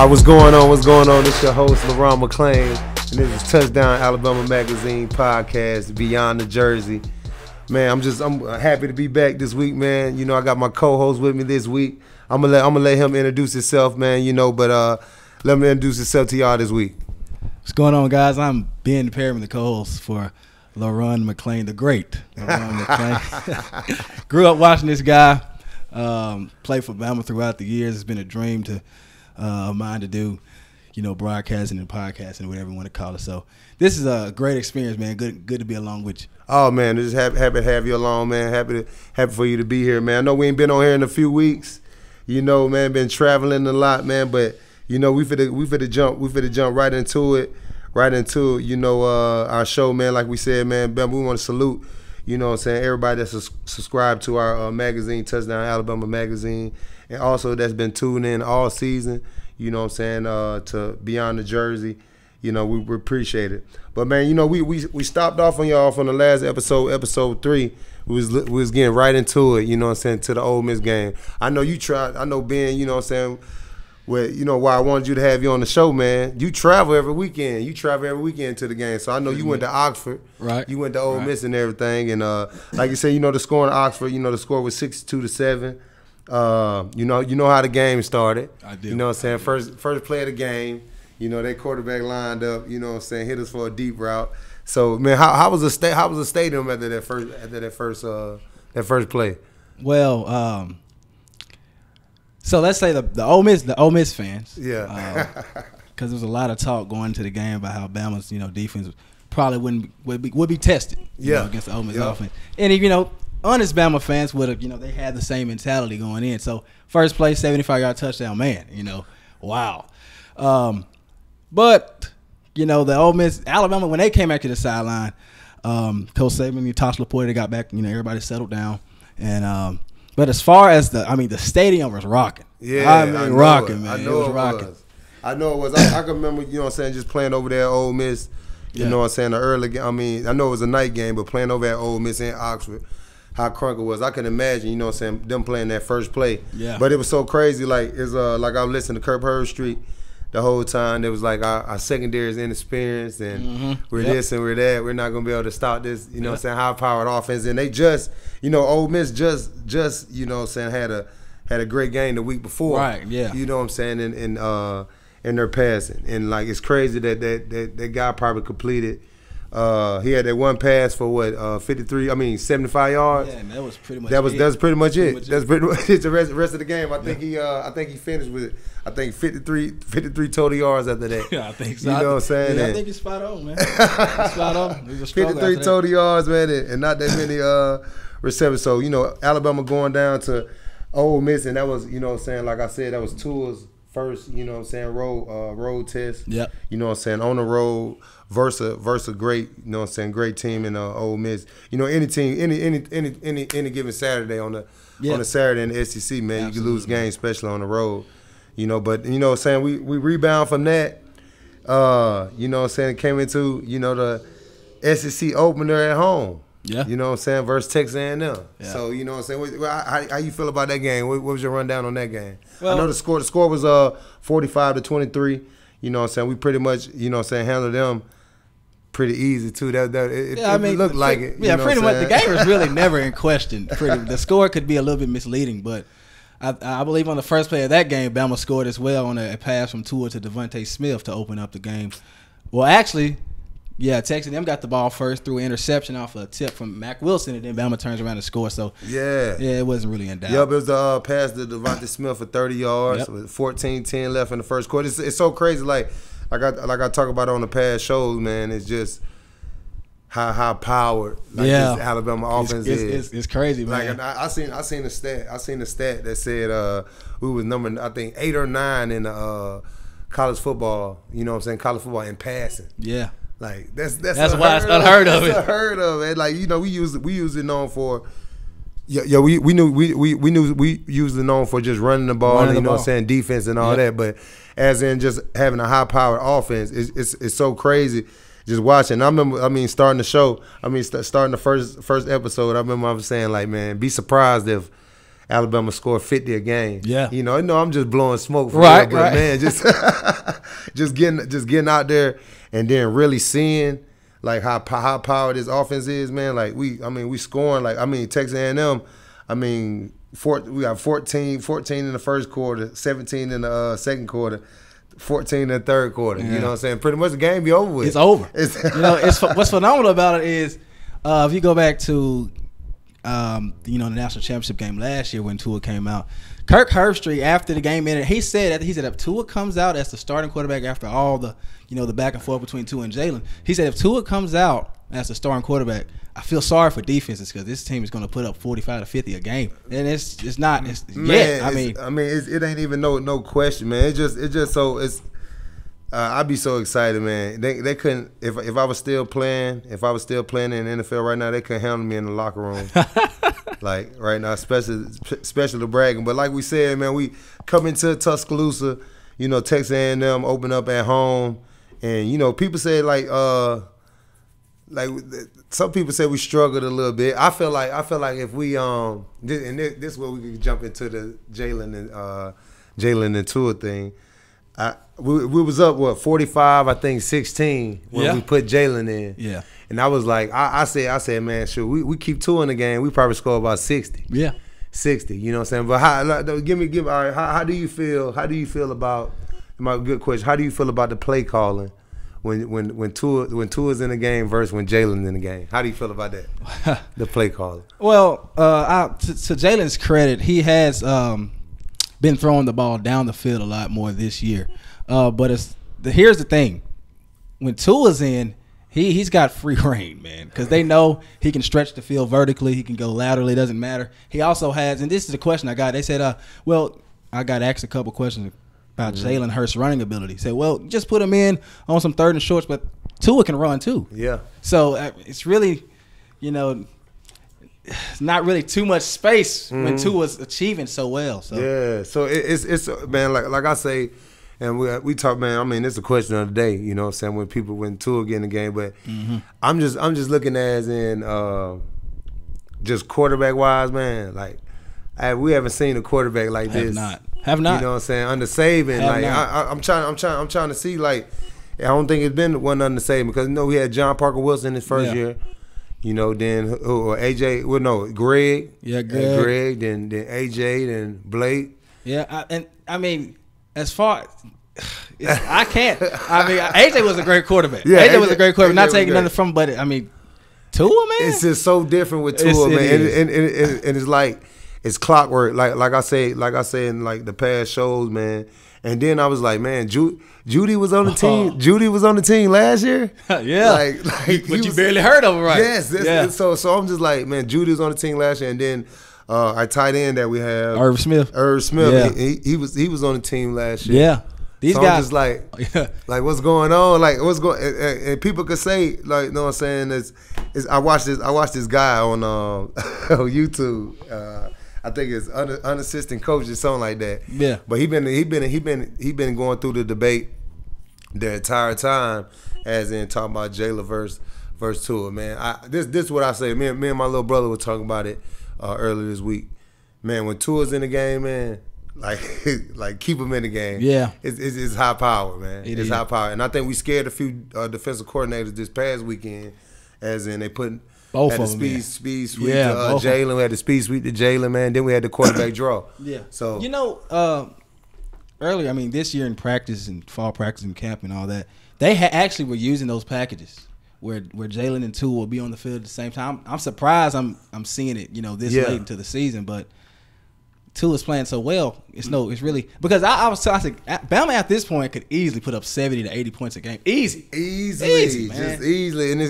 What's going on? What's going on? This is your host, LeRon McClain, and this is Touchdown Alabama Magazine podcast, Beyond the Jersey. Man, I'm happy to be back this week, man. You know, I got my co-host with me this week. I'm gonna let him introduce himself, man. You know, but let me introduce himself to y'all this week. What's going on, guys? I'm Ben Perryman, the co-host for LeRon McClain, the great LeRon McClain. Grew up watching this guy. Played for Bama throughout the years. It's been a dream of mine to do, you know, broadcasting and podcasting, whatever you want to call it. So this is a great experience, man. Good to be along with you. Oh man, just happy to have you along, man. Happy for you to be here, man. I know we ain't been on here in a few weeks. You know, man, been traveling a lot, man. But you know, we finna jump right into it. You know, our show, man. Like we said, man, we want to salute. You know what I'm saying? Everybody that's subscribed to our magazine, Touchdown Alabama Magazine, and also that's been tuned in all season, you know what I'm saying, to Beyond the Jersey. You know, we appreciate it. But, man, you know, we stopped off on y'all from the last episode 3. We was getting right into it, you know what I'm saying, to the Ole Miss game. I know you tried. I know, Ben, you know what I'm saying, you know why I wanted you to have you on the show, man. You travel every weekend. To the game. So I know you went to Oxford. Right. You went to Ole Miss and everything. And like you said, you know, the score in Oxford, you know, the score was 62-7. You know how the game started. I do. You know what I'm saying? First play of the game, you know, their quarterback lined up, you know what I'm saying, hit us for a deep route. So, man, how was the stadium after that first play? Well, so let's say the Ole Miss fans, yeah, because there was a lot of talk going into the game about how Bama's defense probably would be tested, against the Ole Miss offense, and you know, honest Bama fans would have, they had the same mentality going in. So first play, 75-yard touchdown, man, wow, but the Ole Miss Alabama, when they came back to the sideline, Coach Saban, Tosh Laporte, they got back, everybody settled down, and but as far as the stadium was rocking. Yeah, I mean, rocking, man. I know it was. I know it was. I can remember, you know what I'm saying, just playing over there at Ole Miss, you know what I'm saying, the early game. I mean, I know it was a night game, but playing over at Ole Miss in Oxford, how crunk it was. I can imagine, you know what I'm saying, them playing that first play. Yeah. But it was so crazy, like like I was listening to Kirk Herbstreit the whole time. It was like our secondary is inexperienced, and we're this and we're that. We're not going to be able to stop this, you know what I'm saying, high-powered offense. And they just, Ole Miss just you know what I'm saying, had a great game the week before. Right, yeah. You know what I'm saying, in their passing. And, like, it's crazy that guy probably completed. He had that one pass for 75 yards. Yeah, and that was pretty much That's pretty much it. That's pretty much it. The rest of the game, I think he finished with 53 total yards after that. Yeah, I think so. You know what I'm saying? Yeah, I think it's spot on, man. It's spot on. 53 total yards, man, and not that many receptions. So, Alabama going down to Ole Miss, and that was, you know what I'm saying, like I said, that was Tua's first, you know what I'm saying, road test. Yep. You know what I'm saying, on the road versus great, you know what I'm saying, great team in Ole Miss. Any team, any given Saturday on a Saturday in the SEC, man, you can lose games, especially on the road. But you know what I'm saying, we rebound from that. You know what I'm saying, came into, the SEC opener at home. Yeah. You know what I'm saying, versus Texas A&M. Yeah. So, you know what I'm saying, how you feel about that game? What was your rundown on that game? Well, I know the score was 45-23. You know what I'm saying, we pretty much, you know what I'm saying, handled them pretty easy too. It looked like it. Yeah, pretty much. The game was really never in question. The score could be a little bit misleading, but I believe on the first play of that game, Bama scored as well on a pass from Tua to Devontae Smith to open up the game. Well, actually, Texas A&M got the ball first, threw an interception off a tip from Mac Wilson, and then Bama turns around and scores. So it wasn't really in doubt. Yep, it was a pass to Devontae Smith for 30 yards with 14-10 left in the first quarter. It's so crazy, like I talk about on the past shows, man. It's just how powered this Alabama offense is. It's crazy, man. Like I seen a stat that said we was number, I think, 8 or 9 in the college football. You know what I'm saying, college football in passing. Yeah. Like that's why it's unheard of. It's unheard of. And like, we use it known for. We usually known for just running the ball, and, you know what I'm saying, defense and all that. But as in just having a high powered offense, it's so crazy. Just watching. Starting the first episode, I remember I was saying, like, man, be surprised if Alabama scored 50 a game. Yeah. You know, I'm just blowing smoke for right, real, but right. man, just getting out there and then really seeing like how powered this offense is, man. Like we scoring like Texas A&M. We got 14 in the first quarter, 17 in the second quarter, 14 in the third quarter. Yeah. You know what I'm saying? Pretty much the game be over with. It's over. What's phenomenal about it is if you go back to the national championship game last year when Tua came out, Kirk Herbstreit after the game ended, he said if Tua comes out as the starting quarterback after all the the back and forth between Tua and Jalen, he said if Tua comes out as the starting quarterback, I feel sorry for defenses because this team is going to put up 45 to 50 a game, and it ain't even no question, man. I'd be so excited, man. They couldn't if I was still playing in the NFL right now, they couldn't handle me in the locker room. Like right now, especially the bragging. But like we said, man, we come into Tuscaloosa, Texas A&M open up at home, and people say like some people say we struggled a little bit. I feel like if we this is where we could jump into the Jalen and Tua thing. We was up 45, I think 16 when we put Jalen in. Yeah. And I was like, I said, man, sure, we keep Tua in the game, we probably score about 60. Yeah. 60, you know what I'm saying? But all right, how do you feel about my good question, how do you feel about the play calling when Tua's in the game versus when Jalen's in the game? How do you feel about that? The play calling. Well, to Jalen's credit, he has been throwing the ball down the field a lot more this year. But here's the thing. When Tua's in, he's got free reign, man, because they know he can stretch the field vertically. He can go laterally. It doesn't matter. He also has, and this is the question I got. They said, I got asked a couple questions about Jalen Hurts' running ability. Said, well, just put him in on some third and shorts, but Tua can run too. Yeah. So it's really, not really too much space when Tua's achieving so well. So yeah. So it's man, like I say, and we talk, man. It's a question of the day. You know what I'm saying? When Tua get in the game, but I'm just looking as in just quarterback wise, man. Like we haven't seen a quarterback like this. Have not. You know what I'm saying? Under Saban, like I'm trying to see, like, I don't think it's been one under Saban because we had John Parker Wilson his first year. Then AJ, Greg. Yeah, Greg. Then AJ, then Blake. Yeah, as far I can't. AJ was a great quarterback. Yeah, AJ was a great quarterback. Not taking nothing from him, but Tua, man. It's just so different with Tua, man. And it's like it's clockwork. Like I say in like the past shows, man. And then I was like, man, Judy was on the team. Judy was on the team last year. Yeah, but you barely heard of him, right? Yes. So I'm just like, man, Judy was on the team last year, and then our tight end that we have, Irv Smith. Yeah. He was on the team last year. Yeah. These guys, I'm just like what's going on? Like what's going? And people could say, like, you know what I'm saying? I watched this guy on YouTube. I think it's unassistant coach or something like that. Yeah. But he been going through the debate the entire time, as in talking about Jalen versus Tua. Man, this is what I say. Me and my little brother were talking about it earlier this week. Man, when Tua's in the game, man, like keep him in the game. Yeah. It's high power, man. It's high power, and I think we scared a few defensive coordinators this past weekend, as in they put. Both had of the them, speed sweep to Jalen. We had the speed sweep to Jalen, man. Then we had the quarterback draw. Yeah. So earlier, this year in practice and fall practice and camp and all that, they actually were using those packages where Jalen and Tua will be on the field at the same time. I'm surprised I'm seeing it, this late into the season, but Tua's playing so well. It's really because I said Bama at this point could easily put up 70 to 80 points a game. Easily, man. Just easily, and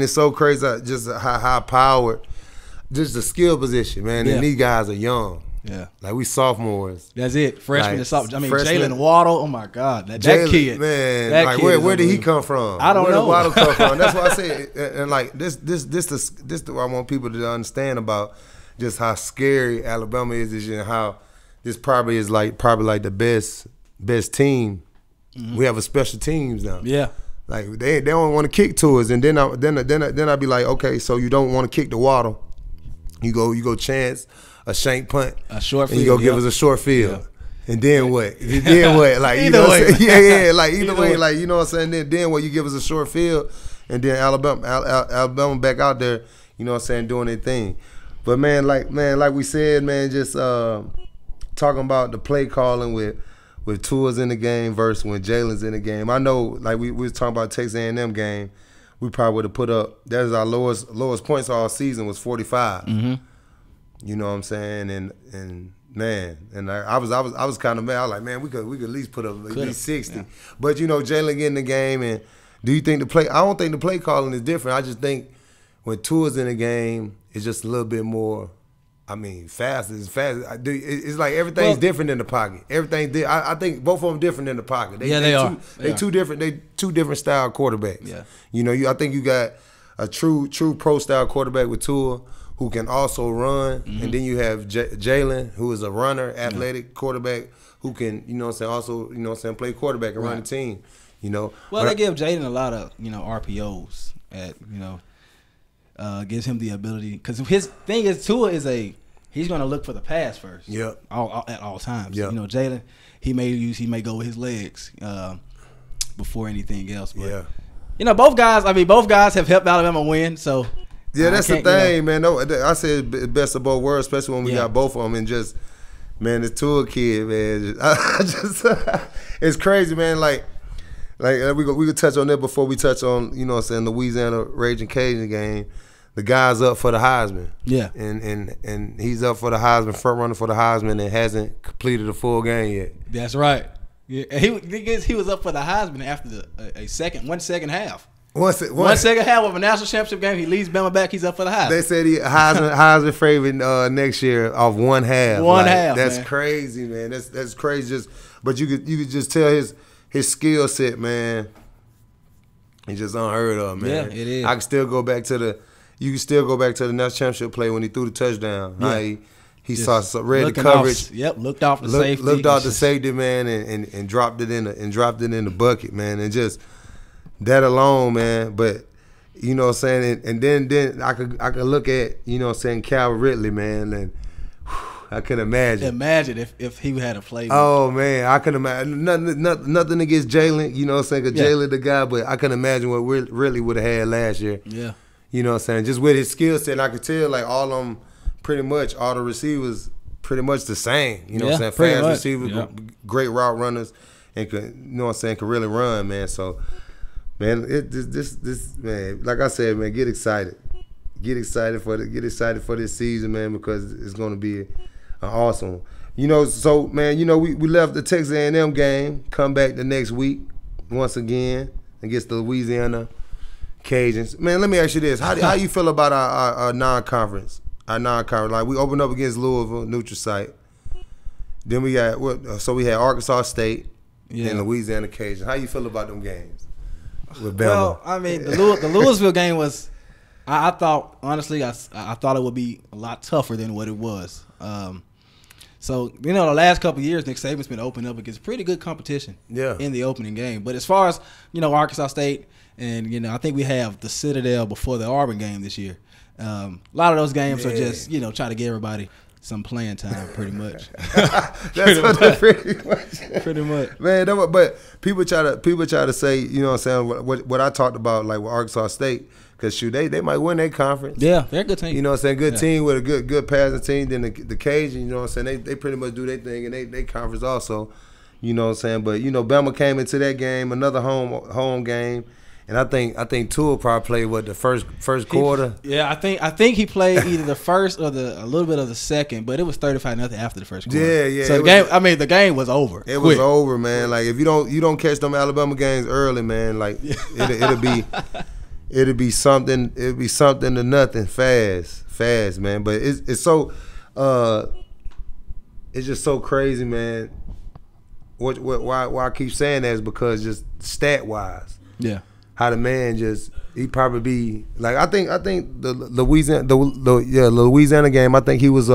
it's so crazy, just how high powered, just the skill position, man. And these guys are young. Yeah, like we sophomores. That's it, freshmen and sophomores. Jalen Waddle. Oh my God, that kid, man. That like where did he come from? I don't know. Where did Waddle come from? That's what I said. And like this what I want people to understand about. Just how scary Alabama is this year, and how this probably the best team. We have a special teams now. Yeah, like they don't want to kick to us, and then I'd be like, okay, so you don't want to kick the Waddle, You go chance a shank punt, a short and field, you go give us a short field. Yeah. And then what? Then what? Like, you know what I'm saying? Yeah, like either way, like, you know what I'm saying? Then what? You give us a short field, and then Alabama back out there, you know what I'm saying, doing their thing. But man, like we said, man, just talking about the play calling with Tua's in the game versus when Jalen's in the game. I know, like we was talking about Texas A&M game, we probably would have put up. That is our lowest points all season was 45. Mm-hmm. You know what I'm saying? And man, and I was kind of mad. I was like, man, we could at least put up at least 60. Yeah. But you know, Jalen getting the game, and do you think I don't think the play calling is different. I just think when Tua's in the game, it's just a little bit more. I mean, fast. It's like everything's different in the pocket. Everything. I think both of them different in the pocket. They are. They two different. They two different style quarterbacks. Yeah. You know, I think you got a true pro style quarterback with Tua, who can also run, and then you have Jalen, who is a runner, athletic quarterback, who can, you know what I'm saying, also, you know what I'm saying, play quarterback and run the team, you know. Well, they give Jalen a lot of, you know, RPOs at, you know, gives him the ability, because his thing is Tua is he's going to look for the pass first. Yeah. At all times. Yep. You know, Jalen, he may go with his legs before anything else. But, you know, both guys have helped Alabama win, so. Yeah, that's the thing, man. No, I said best of both worlds, especially when we got both of them, and just, man, the Tua kid, man. It's crazy, man. Like we could touch on that before we touch on, you know what I'm saying, Louisiana Raging Cajun game. The guy's up for the Heisman. Yeah. And he's up for the Heisman, front runner for the Heisman, and hasn't completed a full game yet. That's right. Yeah, he was up for the Heisman after one second half. One second half of a national championship game, he leads Bama back. He's up for the Heisman. They said he Heisman favorite next year off one half. Half. That's man. Crazy, man. That's crazy. But you could just tell his skill set, man. It's just unheard of, man. Yeah, it is. I can still go back to the national championship play when he threw the touchdown. Yeah. He saw read the coverage. Looked off the safety. Looked off the safety, man, and dropped it in the bucket, man, and just. That alone, man, but you know what I'm saying, and then I could look at, you know what I'm saying, Calvin Ridley, man, and I can imagine. Imagine if he had a play. Oh man, I can imagine nothing against Jalen, you know what I'm saying, because Jalen the guy, but I can imagine what Ridley would have had last year. Yeah. You know what I'm saying, just with his skill set, and I could tell like all of them, pretty much all the receivers, pretty much the same. You know what I'm saying, fast receivers, great route runners, and could, you know what I'm saying, could really run, man. So. Man, this man, like I said, man, get excited for this season, man, because it's gonna be awesome. You know, so man, you know, we left the Texas A&M game, come back the next week once again against the Louisiana Cajuns. Man, let me ask you this: how you feel about our non-conference? Like we opened up against Louisville, neutral site. Then we got we had Arkansas State and Louisiana Cajuns. How you feel about them games? Well, I mean, the Louisville game was. I thought honestly, I thought it would be a lot tougher than what it was. So you know, the last couple of years, Nick Saban's been opening up against pretty good competition. In the opening game. But as far as you know, Arkansas State, and you know, I think we have the Citadel before the Auburn game this year. A lot of those games are just try to get everybody some playing time, pretty much. Pretty much. Man, but people try to say, you know what I'm saying, what I talked about, like with Arkansas State, because shoot, they might win their conference. Yeah, they're a good team. You know what I'm saying, good team with a good passing team. Then the Cajuns, you know what I'm saying, they pretty much do their thing in they conference also. You know what I'm saying, but you know, Bama came into that game, another home game. And I think Tua probably played the first quarter. I think he played either the first or a little bit of the second, but it was 35-0 after the first quarter. Yeah. So the game was over. It was over, man. Like if you don't catch them Alabama games early, man, like it'll be something to nothing fast, man. But it's so it's just so crazy, man. Why I keep saying that is because just stat wise. Yeah. How the man he probably be like I think the Louisiana game, I think he was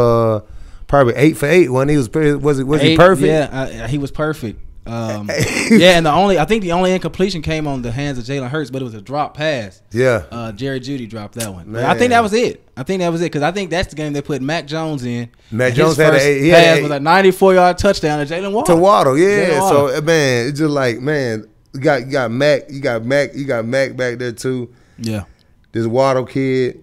probably 8 for 8 when he was he perfect? Yeah, he was perfect. Yeah, and I think the only incompletion came on the hands of Jalen Hurts, but it was a drop pass. Yeah. Jerry Jeudy dropped that one. I think that was it. Because I think that's the game they put Mac Jones in. Mac Jones had a pass was a 94-yard touchdown to Jalen Waddle. To Waddle, yeah. So man, it's just like, man, you got Mac back there too. Yeah. This Waddle kid.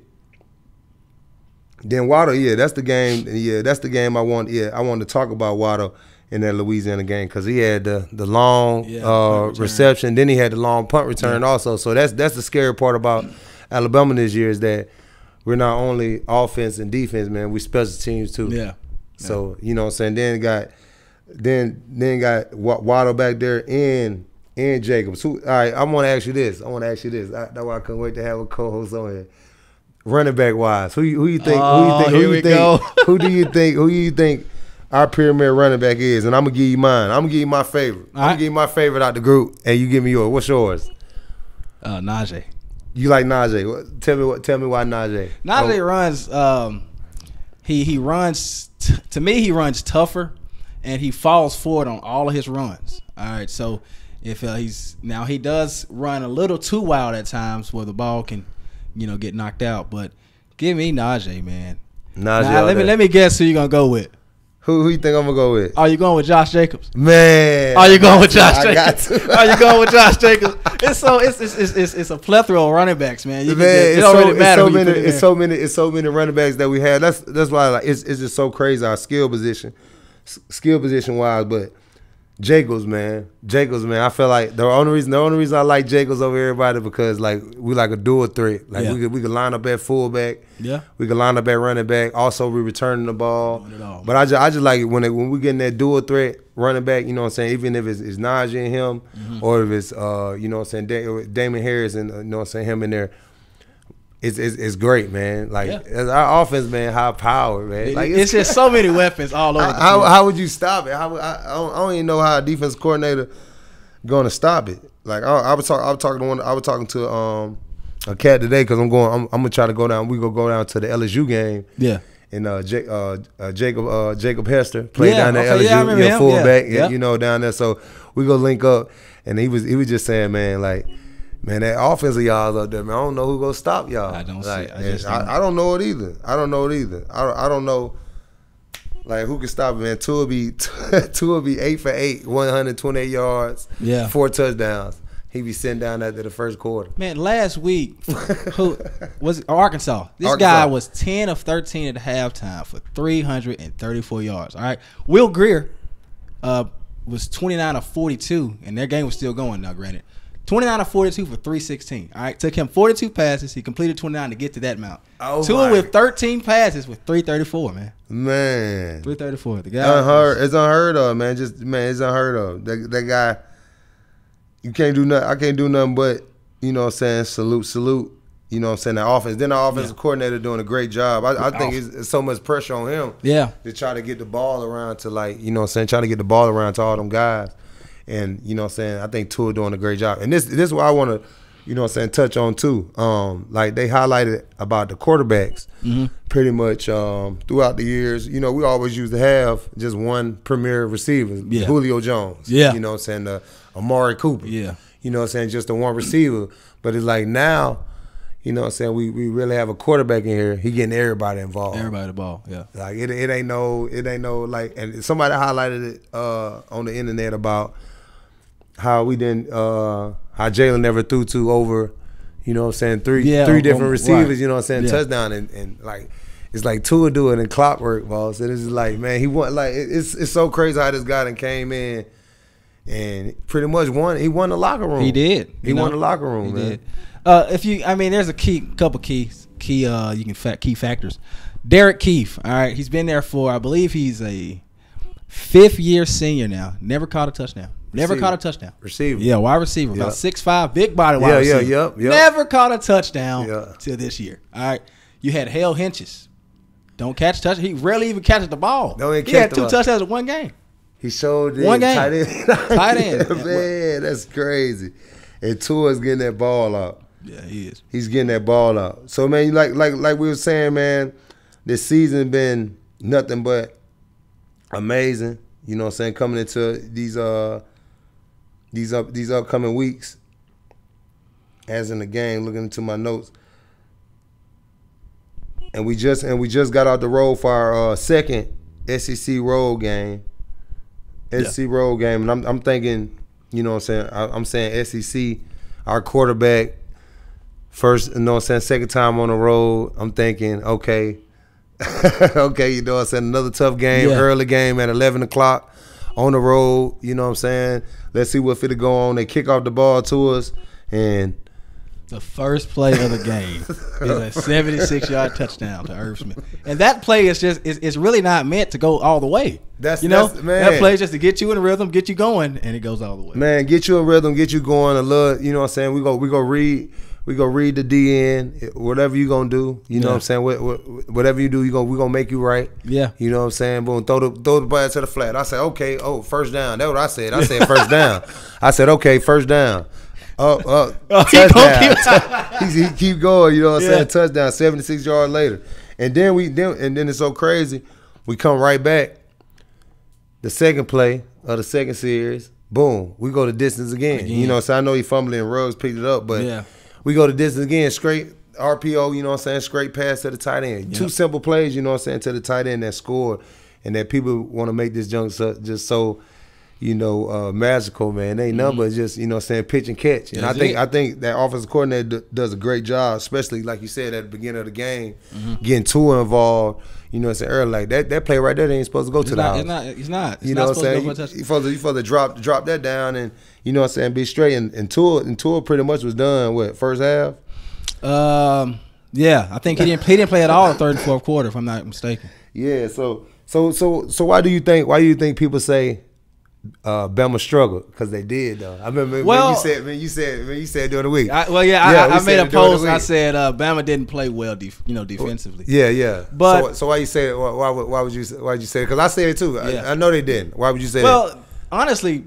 Then Waddle, that's the game. Yeah, that's the game I want. Yeah, I want to talk about Waddle in that Louisiana game because he had the long reception. Then he had the long punt return also. So that's the scary part about Alabama this year is that we're not only offense and defense, man. We special teams too. Yeah. So you know what I'm saying. Then got Waddle back there and Jacobs. All right, I want to ask you this. That's why I couldn't wait to have a co-host on here. Running back wise, who you think? Who do you think our pyramid running back is? And I'm gonna give you mine. I'm gonna give you my favorite. I'm gonna give you my favorite out the group, and you give me yours. What's yours? Najee. You like Najee? Tell me why Najee. Najee runs. He runs. To me, he runs tougher, and he falls forward on all of his runs. All right, so if he does run a little too wild at times, where the ball can, get knocked out. But give me Najee, man. Let me guess who you gonna go with. Who you think I'm gonna go with? Are you going with Josh Jacobs? Man, are you going with Josh Jacobs? Are you going with Josh Jacobs? It's a plethora of running backs, man. It's so many running backs that we have. That's why it's just so crazy our skill position wise, but. Jacobs, man. I feel like the only reason I like Jacobs over everybody because we like a dual threat. We could line up at fullback. Yeah. We could line up at running back. Also, we returning the ball. But I just like it when we get in that dual threat running back. You know what I'm saying? Even if it's Najee and him, or if it's you know what I'm saying, Damon Harris and you know what I'm saying, him in there. It's great, man. Our offense, man, high power, man. It's just so many weapons all over. How would you stop it? I don't even know how a defense coordinator going to stop it. I was talking to a cat today because I'm gonna try to go down. We gonna go down to the LSU game. Yeah. And Jacob Hester played down there at LSU, fullback, down there. So we go link up, and he was just saying, man, man, that offense of y'all up there, man, I don't know who gonna stop y'all. I don't see. I don't know it either. I don't know who can stop it, man. Two will be 8 for 8, 128 yards, 4 touchdowns. He be sitting down after the first quarter. Man, last week, who was it? Arkansas. This guy was 10 of 13 at the halftime for 334 yards. All right, Will Greer was 29 of 42, and their game was still going now. Granted. 29 of 42 for 316. All right, took him 42 passes. He completed 29 to get to that amount. Tua with 13 passes with 334, man. Man, 334. The guy it's unheard of, man. It's unheard of. That guy, you can't do nothing. I can't do nothing but you know what I'm saying. Salute. You know what I'm saying. The offense. Then the offensive coordinator doing a great job. I think it's so much pressure on him. Yeah. To try to get the ball around to you know what I'm saying. Trying to get the ball around to all them guys. And, you know what I'm saying, I think Tua doing a great job. And this is what I want to, you know what I'm saying, touch on too. They highlighted about the quarterbacks pretty much throughout the years. You know, we always used to have just one premier receiver, Julio Jones. Yeah. You know what I'm saying, Amari Cooper. Yeah. You know what I'm saying, just the one receiver. But it's now, you know what I'm saying, we really have a quarterback in here. He getting everybody involved. Everybody the ball, yeah. It ain't no and somebody highlighted it on the internet about how we didn't how Jalen never threw to over, you know what I'm saying, three different receivers, right. You know what I'm saying, touchdown and it's like Tua do it in clockwork, boss. And it's just man, he won it's so crazy how this guy done came in and pretty much won the locker room. He did. He won the locker room, man. Did. There's a couple key factors. Derek Keefe, all right, he's been there for, I believe he's a 5th-year senior now. Never caught a touchdown. Receiver. Yeah, wide receiver. About 6'5", big body wide receiver. Yep. Never caught a touchdown till this year. All right. You had Hale Hinches. Don't catch touch. He rarely even catches the ball. He had 2 touchdowns in one game. He showed it. One game. Tight end. Man, that's crazy. And Tua's getting that ball out. Yeah, he is. He's getting that ball out. So, man, like we were saying, man, this season been nothing but amazing. You know what I'm saying? Coming into these these upcoming weeks, as in the game, looking into my notes, and we just got out the road for our second SEC road game. SEC road game, and I'm thinking, you know what I'm saying? I'm saying SEC, our quarterback, first, you know what I'm saying, second time on the road. I'm thinking, okay, you know what I'm saying, another tough game, early game at 11 o'clock on the road, you know what I'm saying? Let's see what fit to go on. They kick off the ball to us, and the first play of the game is a 76-yard touchdown to Irv Smith. And that play is just it's really not meant to go all the way. That's man. That play is just to get you in a rhythm, get you going, and it goes all the way. Man, get you in rhythm, get you going a little, you know what I'm saying? We go read the DN, whatever you gonna do, you know what I'm saying? Whatever you do, we gonna make you right. Yeah. You know what I'm saying? Boom, throw the ball to the flat. I said, okay, first down. That's what I said. I said first down. I said, okay, first down. Touchdown. He keep going, you know what I'm saying? Touchdown, 76 yards later. And then it's so crazy. We come right back. The second play of the second series, boom, we go to distance again. You know, so I know he fumbling and Ruggs picked it up, but we go to distance again, straight RPO, you know what I'm saying, straight pass to the tight end. Two simple plays, you know what I'm saying, to the tight end that scored, and that people want to make this junk just so, you know, magical, man. They number just, you know what I'm saying, pitch and catch. And I think that offensive coordinator does a great job, especially like you said at the beginning of the game, getting Tua involved. You know what I'm saying, early like that play right there, they ain't supposed to go to the house. It's not. You know what I'm saying? You supposed to drop that down and, you know what I'm saying, be straight. And Tua pretty much was done, what, first half? Yeah, I think he didn't play at all in third and fourth quarter, if I'm not mistaken. Yeah, so why do you think people say Bama struggled? Because they did though. I remember when you said during the week. I made a post. I said Bama didn't play well, defensively. Yeah. But so why you say it? Why'd you say it? Because I said it too. I know they didn't. Why would you say that? Well, honestly,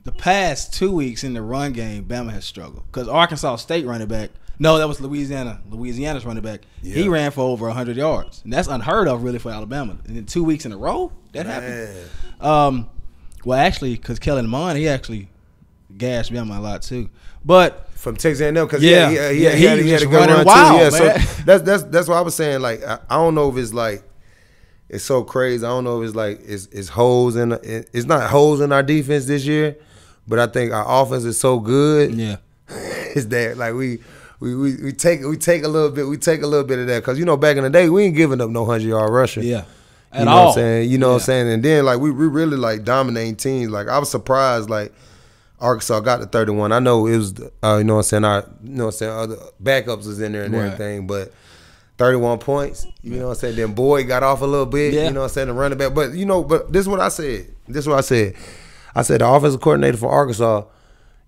the past 2 weeks in the run game, Bama has struggled because Arkansas State running back. No, that was Louisiana's running back. Yeah. He ran for over 100 yards, and that's unheard of really for Alabama. And in 2 weeks in a row, that happened. Well, actually, because Kellen Mond, he actually gashed Bama a lot too. But from Texas A&M, because he had a good run wild, too. Yeah, so that's what I was saying. Like I don't know if it's like it's so crazy. I don't know if it's like it's holes in it's not holes in our defense this year, but I think our offense is so good. Yeah, it's that like we take a little bit of that because you know back in the day we ain't giving up no 100-yard rusher. Yeah. You know what I'm saying? You know what I'm saying? And then like we really like dominating teams. Like I was surprised like Arkansas got to 31. I know it was you know what I'm saying, other backups was in there and everything, but 31 points, you know what I'm saying? Then Boyd got off a little bit, you know what I'm saying, the running back. But this is what I said. I said the offensive coordinator for Arkansas,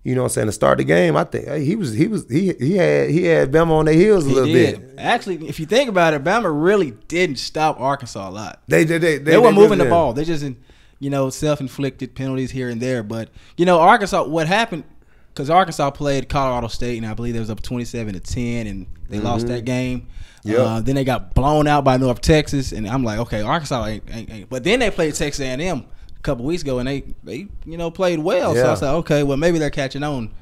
you know what I'm saying, to start the game, I think he had Bama on their heels a little bit. Actually, if you think about it, Bama really didn't stop Arkansas a lot. They weren't moving the ball. They just, self-inflicted penalties here and there. But, Arkansas, what happened, because Arkansas played Colorado State, and I believe they was up 27-10, and they lost that game. Then they got blown out by North Texas, and I'm like, okay, Arkansas ain't. But then they played Texas A&M couple weeks ago, and they played well. So I said, okay, well maybe they're catching on.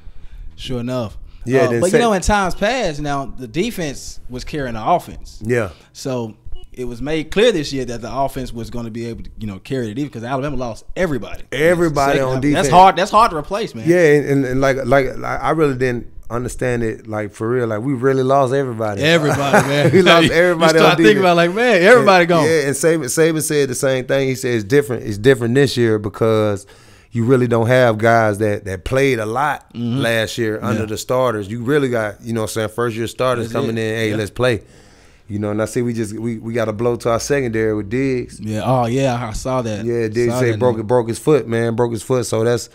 Sure enough. Yeah. But in times past, now the defense was carrying the offense. Yeah. So it was made clear this year that the offense was going to be able to carry the defense because Alabama lost everybody. Everybody on defense. That's hard to replace, man. Yeah, and like I really didn't understand it like for real. Like we really lost everybody. Everybody, man. We lost everybody. You start thinking about like, man, everybody gone. Yeah, and Saban said the same thing. He said it's different. It's different this year because you really don't have guys that played a lot last year under the starters. You really got first year starters coming in. Hey, let's play. And I see we got a blow to our secondary with Diggs. Yeah. Oh yeah, I saw that. Yeah, Diggs broke his foot, man. Broke his foot. So that's.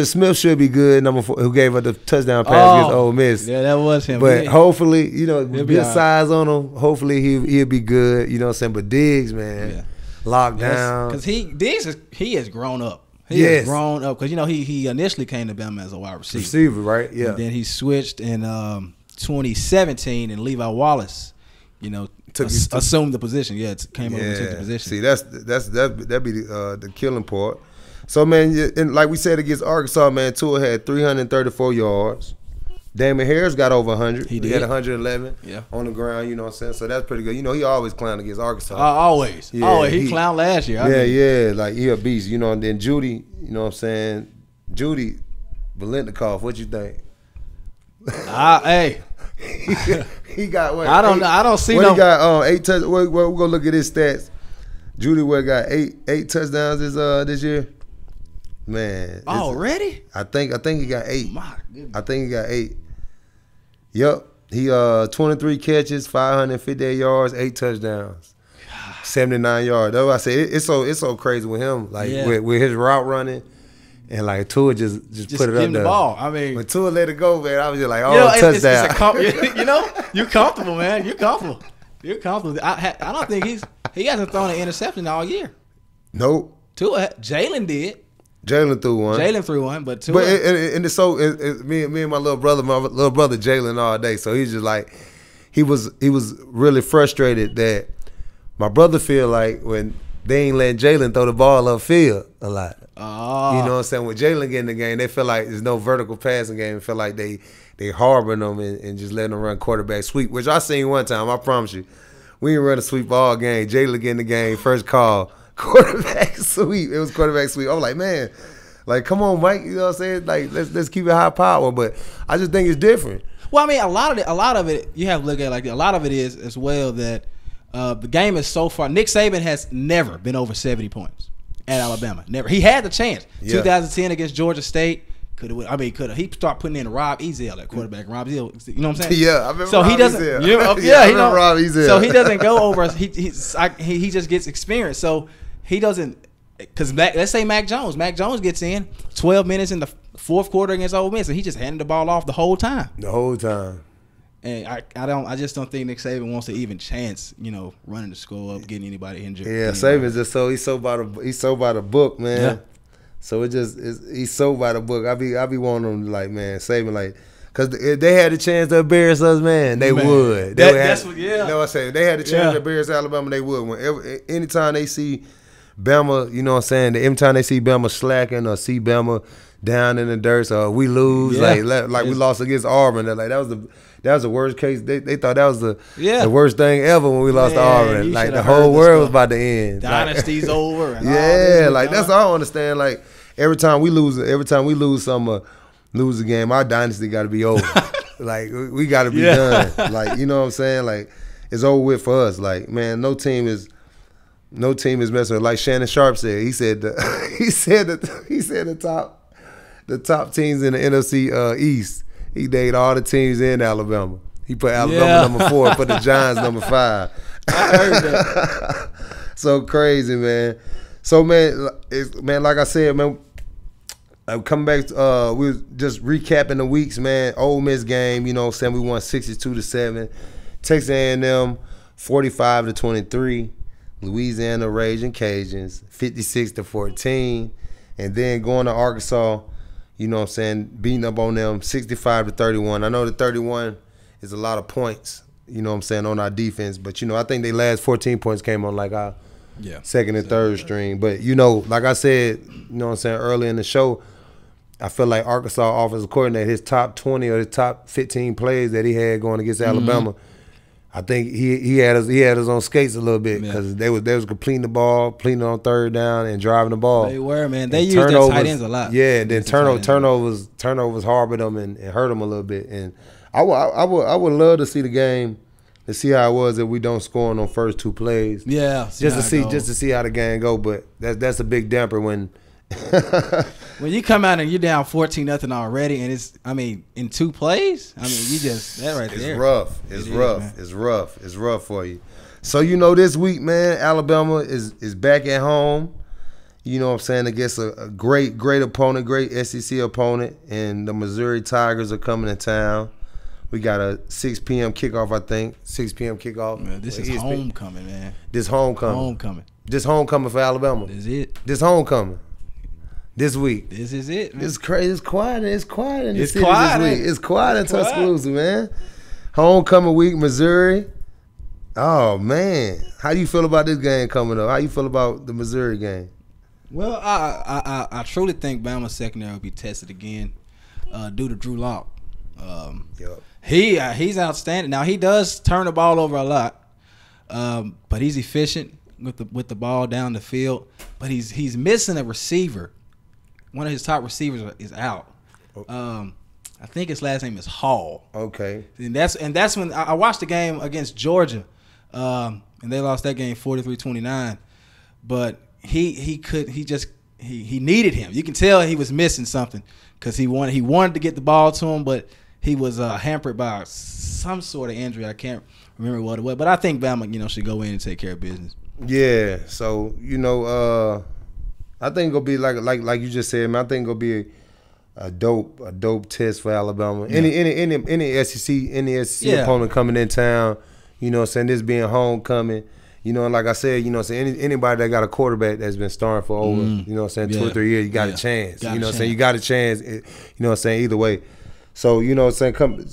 Smith should be good. Number 4, who gave up the touchdown pass against Ole Miss. Yeah, that was him. But hopefully, good size on him. Hopefully he'll be good. You know what I'm saying? But Diggs, man, locked down. Because Diggs has grown up. He has grown up because he initially came to Bama as a wide receiver. Receiver, right? Yeah. And then he switched in 2017, and Levi Wallace, assumed the position. Yeah, came over and took the position. See, that'd be the killing part. So, man, and like we said against Arkansas, man, Tua had 334 yards. Damon Harris got over 100. He had 111 on the ground, you know what I'm saying? So that's pretty good. You know, he always clowned against Arkansas. Always. Yeah, always. He clowned last year. Yeah, like he a beast, you know. And then Judy, you know what I'm saying? Judy Valentikoff, what you think? Hey. he got what? I don't see what no. He got 8 touchdowns. We're gonna look at his stats. Judy got eight touchdowns this year. Man. Already? I think he got 8. My goodness. I think he got 8. Yep. He 23 catches, 558 yards, 8 touchdowns. 79 yards. That's what I say. It's so crazy with him. Like with his route running. And like Tua just put it up there. The ball. I mean, when Tua let it go, man, I was just like, touchdown. You know, you're comfortable, man. You're comfortable. I don't think he hasn't thrown an interception all year. Nope. Tua, Jalen did. Jalen threw one. But Tua. But and it's so me and my little brother Jalen all day. So he's just like he was really frustrated that my brother feel like when they ain't letting Jalen throw the ball upfield a lot. You know what I'm saying? When Jalen get in the game, they feel like there's no vertical passing game. They feel like they harboring them and just letting them run quarterback sweep, which I seen one time, I promise you. We didn't run a sweep all game. Jalen get in the game, first call, quarterback sweep. It was quarterback sweep. I was like, man, like, come on, Mike. You know what I'm saying? Like, let's keep it high power. But I just think it's different. Well, I mean, a lot of it, you have to look at it like a lot of it is as well that the game is so far. Nick Saban has never been over 70 points at Alabama. Never. He had the chance. 2010 against Georgia State. Could have. He start putting in Rob Ezell at quarterback. Rob Ezell, you know what I'm saying? Yeah, I remember. So Rob he doesn't. Ezell. I remember Rob Ezell. So he doesn't go over. He just gets experience. So he doesn't. Because let's say Mac Jones. Mac Jones gets in 12 minutes in the fourth quarter against Ole Miss, and he just handed the ball off the whole time. The whole time. And I just don't think Nick Saban wants to even chance, running the score up, getting anybody injured. Yeah, Saban's just he's so by the book, man. Yeah. So he's so by the book. I be wanting him to, like, man, Saban, like, because if they had the chance to embarrass us, man, they would. You know what I'm saying? They had the chance to embarrass Alabama, they would. Anytime they see Bama, you know what I'm saying? Anytime they see Bama slacking or see Bama down in the dirt, or we lose, like we lost against Auburn, they're like, that was the worst case. They thought that was the worst thing ever when we lost to Auburn. Like, the whole world was about to end. Dynasty's over. And that's all I don't understand. Like, every time we lose a game, our dynasty got to be over. Like, we got to be done. Like, you know what I'm saying? Like, it's over with for us. Like, man, no team is messing with. Like Shannon Sharp said. He said the top teams in the NFC East. He named all the teams in Alabama. He put Alabama number 4, put the Giants number 5. I heard that. So crazy, man. So, man, like I said, man, coming back, we was just recapping the weeks, man. Ole Miss game, you know what I'm saying? We won 62-7. Texas A&M 45-23. Louisiana Raging Cajuns 56-14. And then going to Arkansas, you know what I'm saying, beating up on them 65-31. I know the 31 is a lot of points, you know what I'm saying, on our defense. But, I think they last 14 points came on like our second and third string. But, like I said, you know what I'm saying, earlier in the show, I feel like Arkansas offensive coordinator, his top 20 or his top 15 plays that he had going against Alabama, I think he had us on skates a little bit because they was completing the ball, completing on third down, and driving the ball. They were, man. They used their tight ends a lot. Yeah, and then turnovers harbored them and hurt them a little bit. And I would love to see the game to see how it was if we don't score on those first 2 plays. Yeah, just to see how the game go. But that's a big damper when. When you come out and you're down 14-0 already, and in 2 plays, you just that right there. It's rough for you. So this week, man, Alabama is back at home. You know what I'm saying, against a great opponent, great SEC opponent, and the Missouri Tigers are coming to town. We got a 6 p.m. kickoff, I think. 6 p.m. kickoff. Man, this is homecoming, man. This homecoming for Alabama. This is it. This homecoming. This week. This is it, man. It's crazy. It's quiet in the city this week. It's quiet in Tuscaloosa, man. Homecoming week, Missouri. Oh, man. How do you feel about this game coming up? How you feel about the Missouri game? Well, I truly think Bama's secondary will be tested again due to Drew Lock. He's outstanding. Now he does turn the ball over a lot, but he's efficient with the ball down the field. But he's missing a receiver. One of his top receivers is out. I think his last name is Hall. Okay. And that's when I watched the game against Georgia, and they lost that game 43-29. But he needed him. You can tell he was missing something because he wanted to get the ball to him, but he was hampered by some sort of injury. I can't remember what it was. But I think Bama, should go in and take care of business. Yeah. So I think it'll be like you just said, man. I think it'll be a dope test for Alabama. Yeah. Any SEC opponent coming in town, this being homecoming, and like I said, anybody that got a quarterback that's been starting for over, 2 or 3 years, you got a chance. You got a chance, either way. So,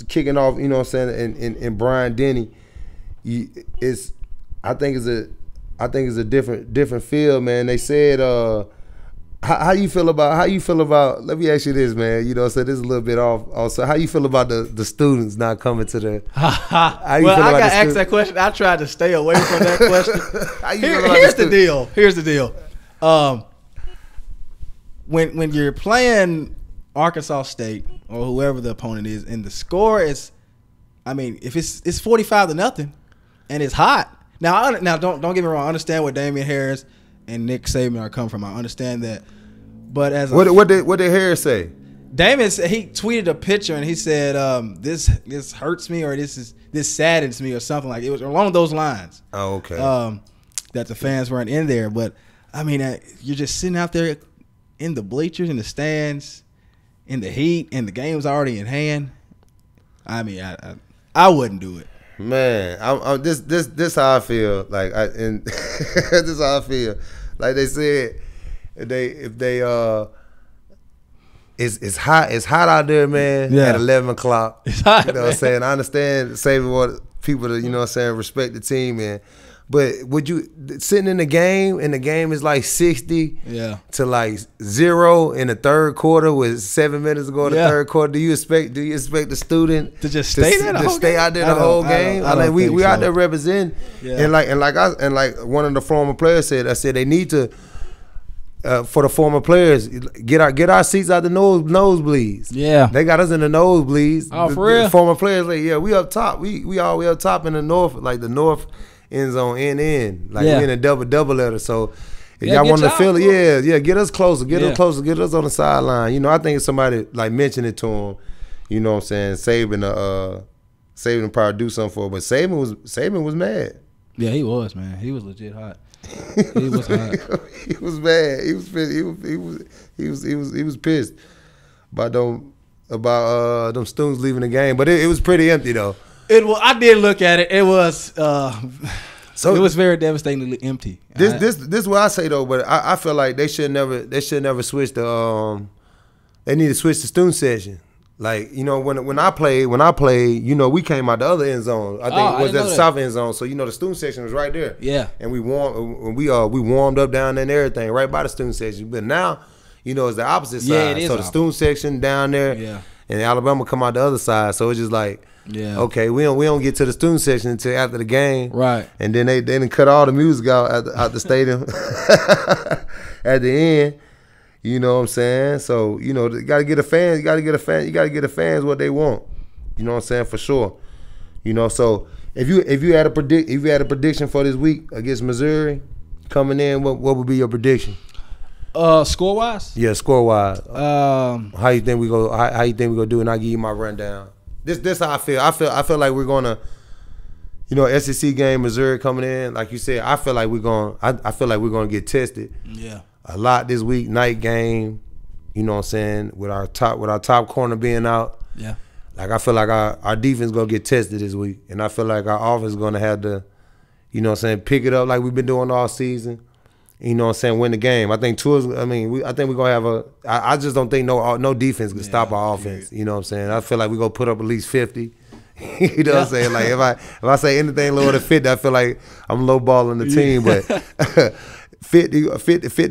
kicking off, and Brian Denny, I think it's a different feel, man. They said how you feel about let me ask you this, man. This is a little bit off also. How you feel about the students not coming to the I got asked that question. I tried to stay away from that question. Here's the deal. When you're playing Arkansas State or whoever the opponent is, and the score is, if it's 45-0 and it's hot. Now don't get me wrong. I understand where Damian Harris and Nick Saban are coming from. I understand that, but what did Harris say? Damian said, he tweeted a picture and he said, "This hurts me," or this saddens me," or something like it was along those lines. Oh, okay. That the fans weren't in there, but you're just sitting out there in the bleachers, in the stands, in the heat, and the game's already in hand. I wouldn't do it. Man, this how I feel. This is how I feel. Like they said, it's hot out there, man. Yeah. At 11 o'clock. It's hot. You know what I'm saying? I understand saving what people to respect the team, man. But would you sitting in the game and the game is like 60 to like 0 in the third quarter with 7 minutes to go in the third quarter? Do you expect the student to just stay out there the whole game? We out there representing, and like one of the former players said, they need to for the former players get our seats out the nosebleeds. Yeah, they got us in the nosebleeds. Oh, for real? The former players we up top. We all up top in the north, like the north end zone, end. We in a double letter. So if y'all want to feel it, get us closer. Get us closer. Get us on the sideline. I think somebody mentioned it to him. You know what I'm saying? Saban probably do something for it. But Saban was mad. Yeah, he was, man. He was legit hot. He was hot. He was mad. He was pissed about them students leaving the game. But it was pretty empty though. I did look at it. It was it was very devastatingly empty. This is what I say though, but I feel like they should never switch the they need to switch the student session. When I played, we came out the other end zone. I think it was the south end zone. So the student section was right there. Yeah. And we warmed up down there and everything right by the student section. But now, it's the opposite side. Yeah, it is. So the student section down there. Yeah. And Alabama come out the other side. So it's just like, okay, we don't get to the student section until after the game. Right. And then they didn't cut all the music out the stadium at the end. You know what I'm saying? So, you gotta get the fans what they want. You know what I'm saying? For sure. So if you had a prediction for this week against Missouri coming in, what would be your prediction? Score wise? Yeah, score wise. How you think we go do? And I give you my rundown. This how I feel. I feel like we're gonna, SEC game, Missouri coming in. Like you said, I feel like we're gonna get tested. Yeah. A lot this week, night game. You know what I'm saying? With our top corner being out. Yeah. Like I feel like our defense gonna get tested this week, and I feel like our offense gonna have to, pick it up like we've been doing all season. You know what I'm saying? Win the game. I think I think we're gonna have I just don't think no defense can stop our offense. You know what I'm saying? I feel like we're gonna put up at least 50. You know what I'm saying? Like if I say anything lower than 50, I feel like I'm lowballing the team. But 50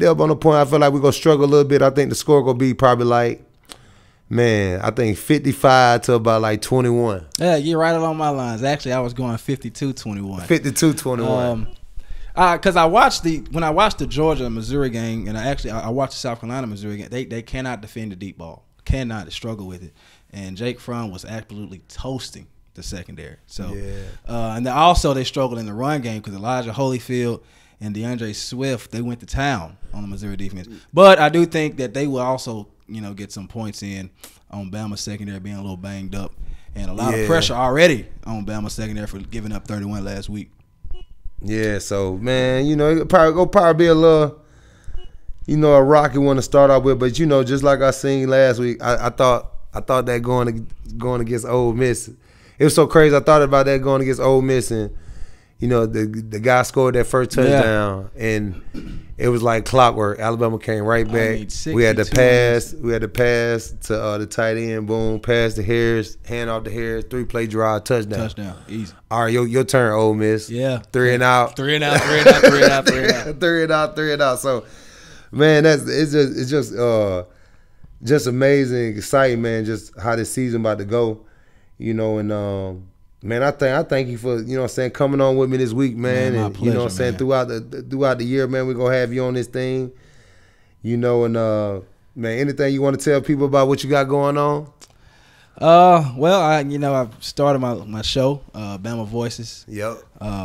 up on the point. I feel like we're going to struggle a little bit. I think the score going to be probably like, man, I think 55 to about like 21. Yeah, you're right along my lines. Actually, I was going 52-21. 52-21. Because when I watched the Georgia Missouri game, and I watched the South Carolina Missouri game, they cannot defend the deep ball. Cannot struggle with it. And Jake Fromm was absolutely toasting the secondary. So, and then also they struggled in the run game because Elijah Holyfield and DeAndre Swift, they went to town on the Missouri defense. But I do think that they will also, get some points in on Bama's secondary being a little banged up, and a lot of pressure already on Bama's secondary for giving up 31 last week. Yeah, so man, it'll probably be a little, a rocky one to start off with, but just like I seen last week, I thought that going against Ole Miss, it was so crazy. I thought about that going against Ole Miss, and the guy scored that first touchdown, and it was like clockwork. Alabama came right back. We had the pass. We had the pass to the tight end. Boom, pass to Harris, hand off to Harris. 3-play drive, touchdown. Easy. All right, your turn, Ole Miss. Yeah. 3 and out. 3 and out. 3 and out. 3 and out. 3 and out. 3 and out. 3 and out. So, man, it's just amazing, exciting, man. Just how this season about to go, and man, I thank you for coming on with me this week, man. My and pleasure, throughout the year, man, we're gonna have you on this thing. And man, anything you want to tell people about what you got going on? Well, I've started my show, Bama Voices. Yep.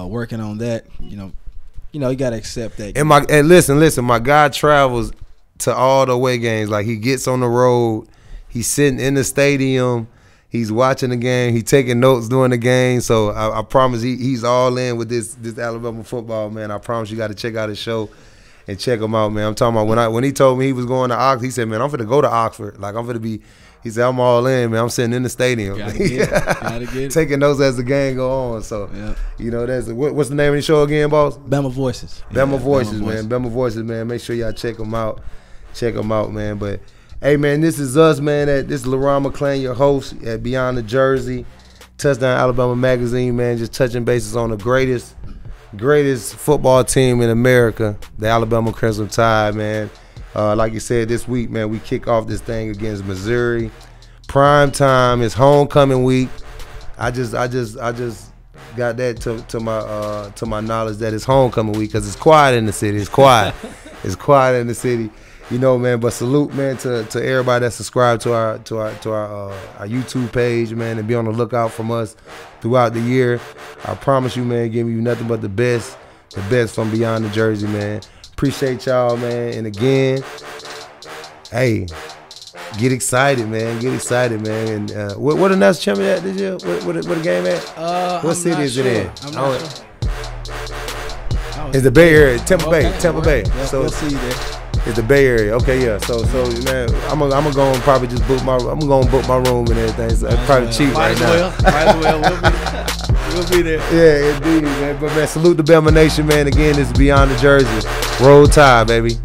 Working on that. You gotta accept that. And listen, my guy travels to all the away games. Like, he gets on the road, he's sitting in the stadium. He's watching the game. He's taking notes during the game. So I promise he's all in with this Alabama football, man. I promise you got to check out his show and check him out, man. I'm talking about when he told me he was going to Oxford, he said, man, I'm finna go to Oxford. Like, I'm finna be – he said, I'm all in, man. I'm sitting in the stadium. Gotta get it. Taking notes as the game go on. So, that's what's the name of the show again, boss? Bama Voices. Bama Voices, man. Bama Voices, man. Make sure y'all check them out. Check them out, man. But – hey, man, this is us, man. This is LeRon McClain, your host at Beyond the Jersey, Touchdown Alabama Magazine, man. Just touching bases on the greatest football team in America, the Alabama Crimson Tide, man. Like you said, this week, man, we kick off this thing against Missouri. Prime time. It's homecoming week. I just got that to my knowledge that it's homecoming week because it's quiet in the city. It's quiet. It's quiet in the city. Man, but salute, man, to everybody that subscribed to our YouTube page, man, and be on the lookout from us throughout the year. I promise you, man, giving you nothing but the best from Beyond the Jersey, man. Appreciate y'all, man. And again, hey, get excited, man. Get excited, man. And what the national champion at this year? What the game at? What city is it in? I'm not sure. It's the Bay Area, Tampa Bay. Yeah, So we'll see you there. It's the Bay Area. Okay, yeah. So man, I'm gonna go and probably just book my room and everything. So it's probably cheap right now. Might as well. We'll be there. Yeah, indeed, man. But man, salute the Bama Nation, man. Again, this is Beyond the Jersey. Roll Tide, baby.